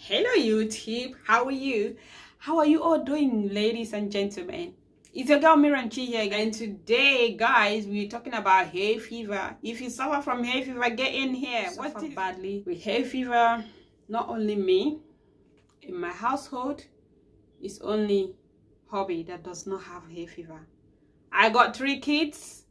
Hello YouTube, how are you? How are you all doing, ladies and gentlemen? It's your girl Miranchi here, and today, guys, we're talking about hay fever. If you suffer from hay fever, get in here. What is badly with hay fever? Not only me, in my household, it's only hubby that does not have hay fever. I got 3 kids,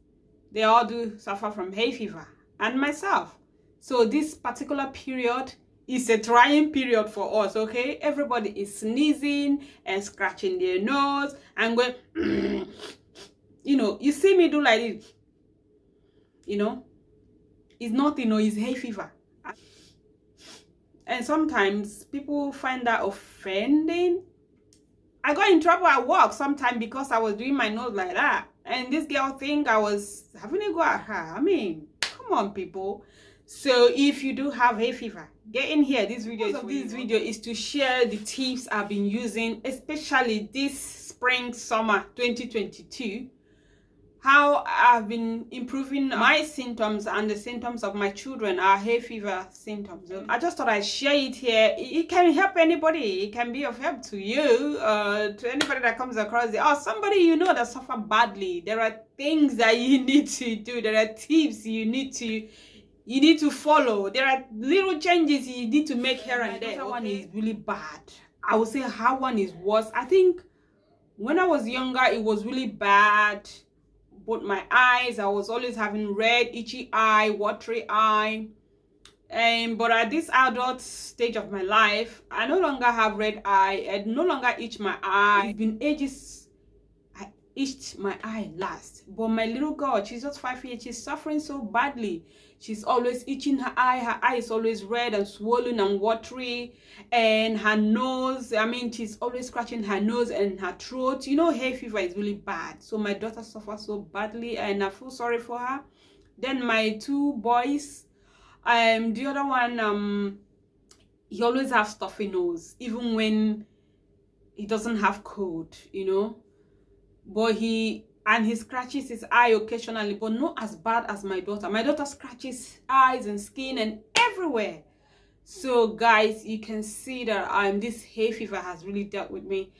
they all do suffer from hay fever, and myself. So this particular period is a trying period for us, okay? Everybody is sneezing and scratching their nose and going, you know, you see me do like this, you know, it's nothing, no, it's hay fever. And sometimes people find that offending. I got in trouble at work sometime because I was doing my nose like that. And this girl think I was having a go at her. I mean, come on, people. So if you do have hay fever, get in here. This video is to share the tips I've been using, especially this spring summer 2022. How I've been improving my symptoms and the symptoms of my children, our hay fever symptoms. I just thought I'd share it here. It can help anybody. It can be of help to you, to anybody that comes across it, or somebody you know that suffer badly. There are things that you need to do. There are tips you need to follow. There are little changes you need to make here and there. That one is really bad. I would say how one is worse. I think when I was younger, it was really bad. Both my eyes, I was always having red, itchy eye, watery eye. But at this adult stage of my life, I no longer have red eye. I no longer itch my eye. It's been ages I itched my eye last. But my little girl, she's just 5 years, she's suffering so badly. She's always itching her eye is always red and swollen and watery, and her nose, I mean, she's always scratching her nose and her throat. You know, hay fever is really bad. So my daughter suffers so badly and I feel sorry for her. Then my 2 boys, the other one, he always has stuffy nose, even when he doesn't have cold, you know. But he scratches his eye occasionally, but not as bad as my daughter. My daughter scratches eyes and skin and everywhere. So guys, you can see that this hay fever has really dealt with me.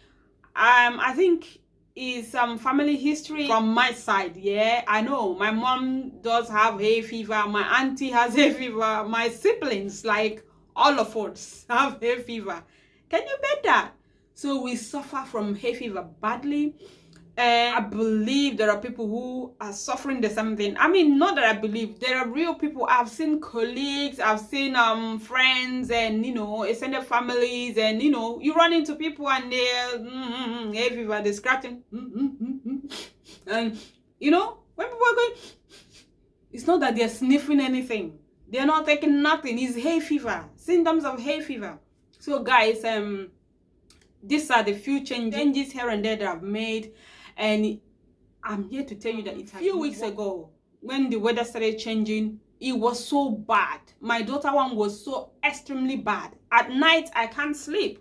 I think is some family history from my side. Yeah, I know my mom does have hay fever, my auntie has hay fever, my siblings, like all of us, have hay fever. Can you bet that? So we suffer from hay fever badly. And I believe there are people who are suffering the same thing. I mean, not that I believe, there are real people. I've seen colleagues, I've seen friends, and you know, extended families, and you know, you run into people and they're everywhere, they're scratching, and you know, when people are going, it's not that they're sniffing anything, they're not taking nothing. It's hay fever, symptoms of hay fever. So guys, these are the few changes here and there that I've made. And I'm here to tell you that a few weeks ago, when the weather started changing, it was so bad. My daughter one was so extremely bad. At night, I can't sleep.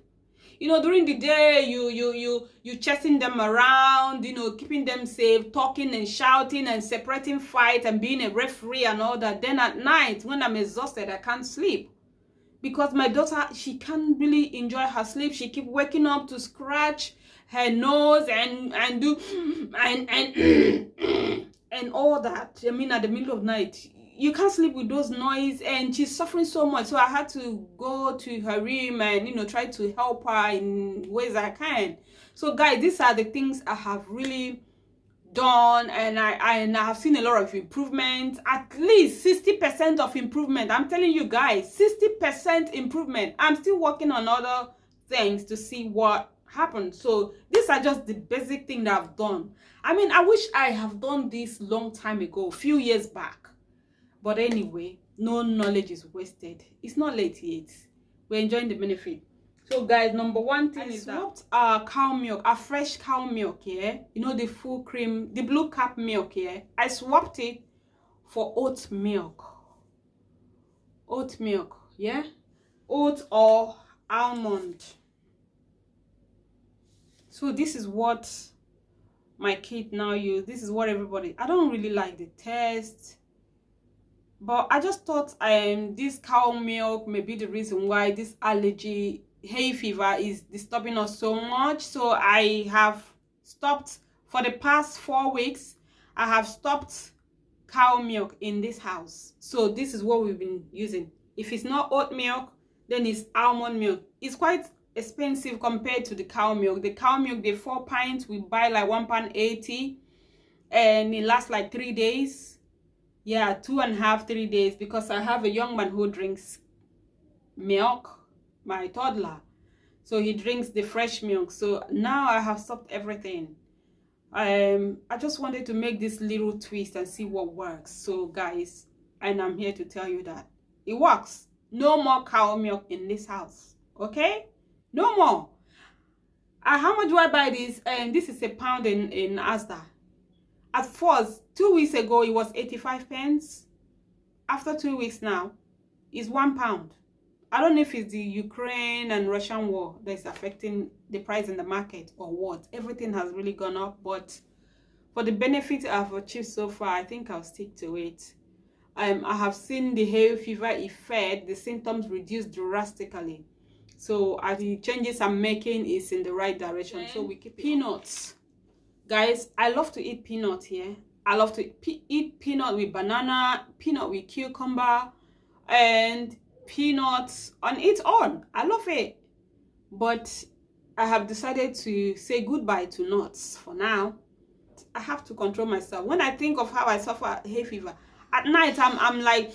You know, during the day, you chasing them around, you know, keeping them safe, talking and shouting and separating fight and being a referee and all that. Then at night, when I'm exhausted, I can't sleep. Because my daughter, she can't really enjoy her sleep. She keep waking up to scratch her nose and do and all that. I mean, at the middle of night, you can't sleep with those noise, and she's suffering so much. So I had to go to her room and, you know, try to help her in ways I can. So guys, these are the things I have really done, and I have seen a lot of improvement, at least 60% of improvement. I'm telling you guys, 60% improvement. I'm still working on other things to see what happens. So these are just the basic thing that I've done. I mean, I wish I have done this long time ago, a few years back. But anyway, no knowledge is wasted. It's not late yet. We're enjoying the benefit. So guys, number one thing is that cow milk, a fresh cow milk, yeah, you know, the full cream, the blue cap milk, yeah, I swapped it for oat milk, yeah, oat or almond. So this is what my kid now use. This is what everybody, I don't really like the taste, but I just thought this cow milk may be the reason why this allergy hay fever is disturbing us so much. So I have stopped for the past 4 weeks. I have stopped cow milk in this house. So this is what we've been using. If it's not oat milk, then it's almond milk. It's quite expensive compared to the cow milk. The cow milk, the 4 pints, we buy like £1.80, and it lasts like 3 days. Yeah, 2.5, 3 days, because I have a young man who drinks milk, my toddler. So he drinks the fresh milk. So now I have stopped everything. I just wanted to make this little twist and see what works. So guys, and I'm here to tell you that it works. No more cow milk in this house, okay? No more. How much do I buy this? And this is £1 in Asda. At first, 2 weeks ago, it was 85 pence. After 2 weeks now, it's £1. I don't know if it's the Ukraine and Russian war that's affecting the price in the market or what. Everything has really gone up, but for the benefit I've achieved so far, I think I'll stick to it. I have seen the hay fever effect, the symptoms reduced drastically. So as the changes I'm making is in the right direction. So we keep peanuts. Guys, I love to eat peanuts here. I love to eat peanut with banana, peanut with cucumber, and peanuts on its own. I love it. But I have decided to say goodbye to nuts for now. I have to control myself. When I think of how I suffer hay fever, at night I'm like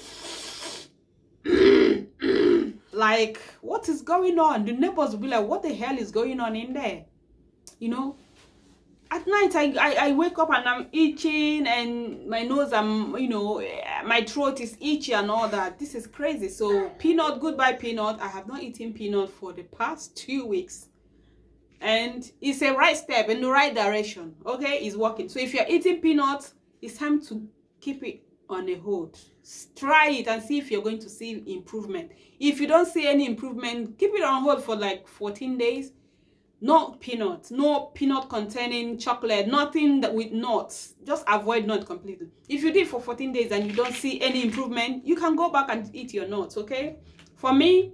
like, what is going on? The neighbors will be like, what the hell is going on in there? You know, at night I wake up and I'm itching, and my nose, you know, my throat is itchy and all that. This is crazy. So peanut, goodbye peanut. I have not eaten peanut for the past 2 weeks, and it's a right step in the right direction. Okay, it's working. So if you're eating peanuts, it's time to keep it on a hold. Try it and see if you're going to see improvement. If you don't see any improvement, keep it on hold for like 14 days. No peanuts, no peanut containing chocolate, nothing that with nuts. Just avoid nuts completely. If you did for 14 days and you don't see any improvement, you can go back and eat your nuts. Okay, for me,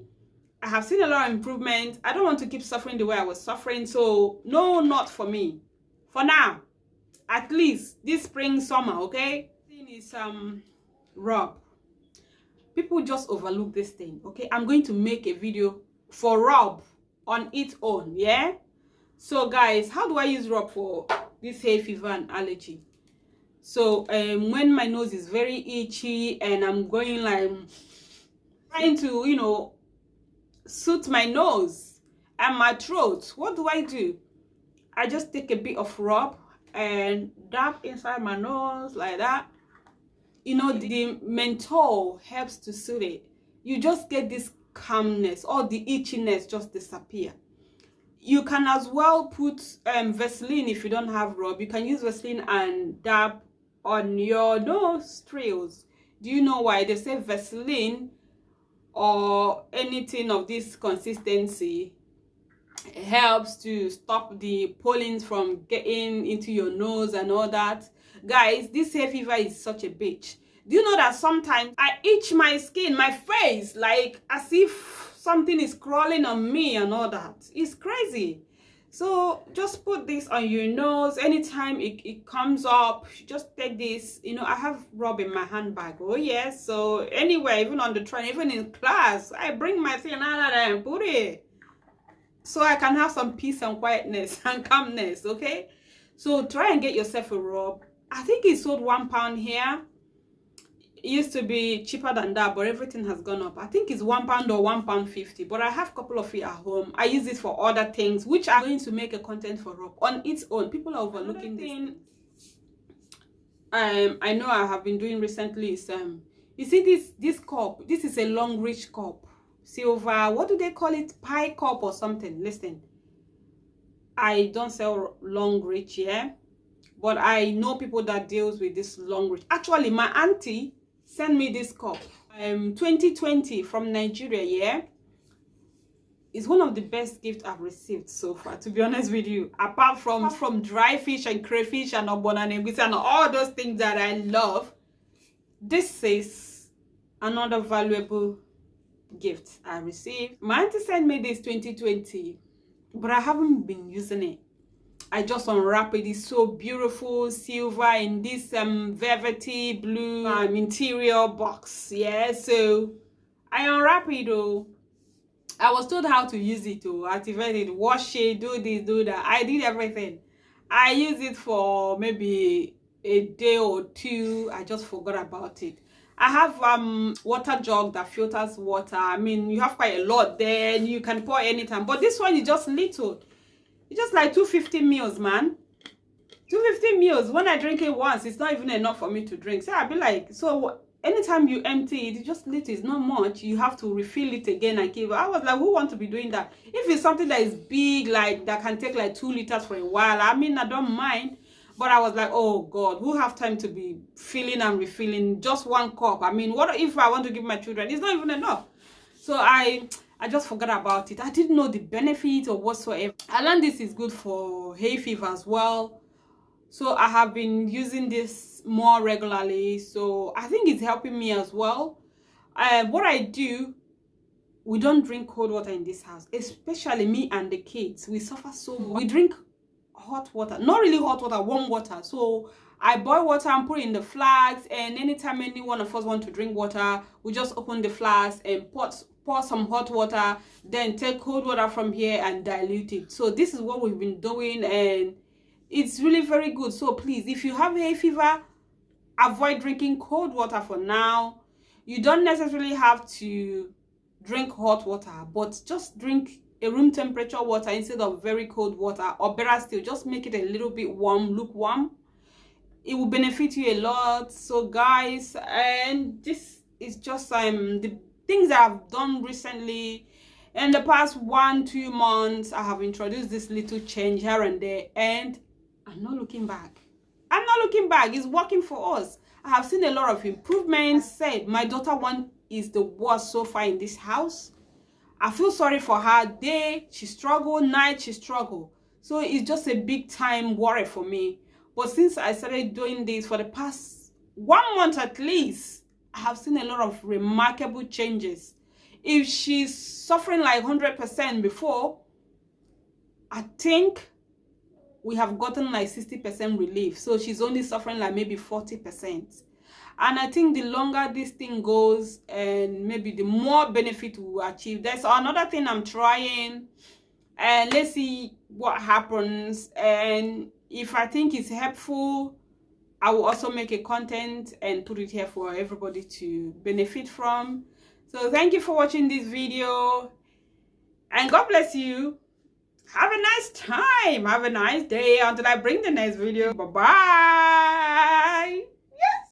I have seen a lot of improvement. I don't want to keep suffering the way I was suffering, so no nut for me for now, at least this spring, summer. Okay, thing is rub. People just overlook this thing. Okay, I'm going to make a video for rub on its own. Yeah, so guys, how do I use rub for this hay fever and allergy? So when my nose is very itchy and I'm going like trying to, you know, soothe my nose and my throat, what do? I just take a bit of rub and dab inside my nose like that. You know, the menthol helps to soothe it. You just get this calmness, all the itchiness just disappear. You can as well put Vaseline. If you don't have rub, you can use Vaseline and dab on your nostrils. Do you know why they say Vaseline or anything of this consistency helps to stop the pollens from getting into your nose and all that? Guys, this hay fever is such a bitch. Do you know that sometimes I itch my skin, my face, like as if something is crawling on me and all that? It's crazy. So just put this on your nose anytime it comes up. Just take this. You know, I have rub in my handbag. Oh yes. So anywhere, even on the train, even in class, I bring my thing out and put it, so I can have some peace and quietness and calmness. Okay, so try and get yourself a rub. I think it's sold £1 here. It used to be cheaper than that, but everything has gone up. I think it's £1 or £1.50, but I have a couple of it at home. I use it for other things, which I'm going to make a content for rub on its own. People are overlooking this. I know I have been doing recently is you see this cup. This is a long rich cup, silver. What do they call it? Pie cup or something. Listen, I don't sell long rich, yeah, but I know people that deals with this long rich. Actually, my auntie sent me this cup 2020 from Nigeria. Yeah, it's one of the best gifts I've received so far, to be honest with you, apart from dry fish and crayfish and ogbonanegwisi and all those things that I love. This is another valuable gift I received. My auntie sent me this 2020, but I haven't been using it. I just unwrap it. It's so beautiful, silver in this velvety blue interior box. Yeah, so I unwrap it though. I was told how to use it to activate it, wash it, do this, do that. I did everything. I used it for maybe a day or two. I just forgot about it. I have water jug that filters water. I mean, you have quite a lot there and you can pour anytime. But this one is just little. It's just like 250 mils, man. 250 mils. When I drink it once, it's not even enough for me to drink. So I'll be like, so anytime you empty it, it's just little, it's not much. You have to refill it again and give. I was like, who want to be doing that? If it's something that is big, like that can take like 2 liters for a while, I mean, I don't mind. But I was like, oh God, who have time to be filling and refilling just 1 cup? I mean, what if I want to give my children? It's not even enough. So I just forgot about it. I didn't know the benefit or whatsoever. I learned this is good for hay fever as well. So I have been using this more regularly. So I think it's helping me as well. What I do, we don't drink cold water in this house, especially me and the kids. We suffer so much. We drink hot water, not really hot water, warm water. So I boil water and put it in the flask, and anytime any one of us want to drink water, we just open the flask and pour some hot water, then take cold water from here and dilute it. So this is what we've been doing, and it's really very good. So please, if you have hay fever, avoid drinking cold water for now. You don't necessarily have to drink hot water, but just drink a room temperature water instead of very cold water, or better still, just make it a little bit warm, lukewarm. It will benefit you a lot. So guys, and this is just the things that I've done recently. In the past 1-2 months, I have introduced this little change here and there, and I'm not looking back. I'm not looking back. It's working for us. I have seen a lot of improvements. Said my daughter one is the worst so far in this house. I feel sorry for her. Day she struggle, night she struggle. So it's just a big time worry for me. But since I started doing this for the past 1 month at least, I have seen a lot of remarkable changes. If she's suffering like 100% before, I think we have gotten like 60% relief. So she's only suffering like maybe 40%. And I think the longer this thing goes, and maybe the more benefit we will achieve. There's another thing I'm trying, and let's see what happens. And if I think it's helpful, I will also make a content and put it here for everybody to benefit from. So thank you for watching this video, and God bless you. Have a nice time. Have a nice day until I bring the next video. Bye bye.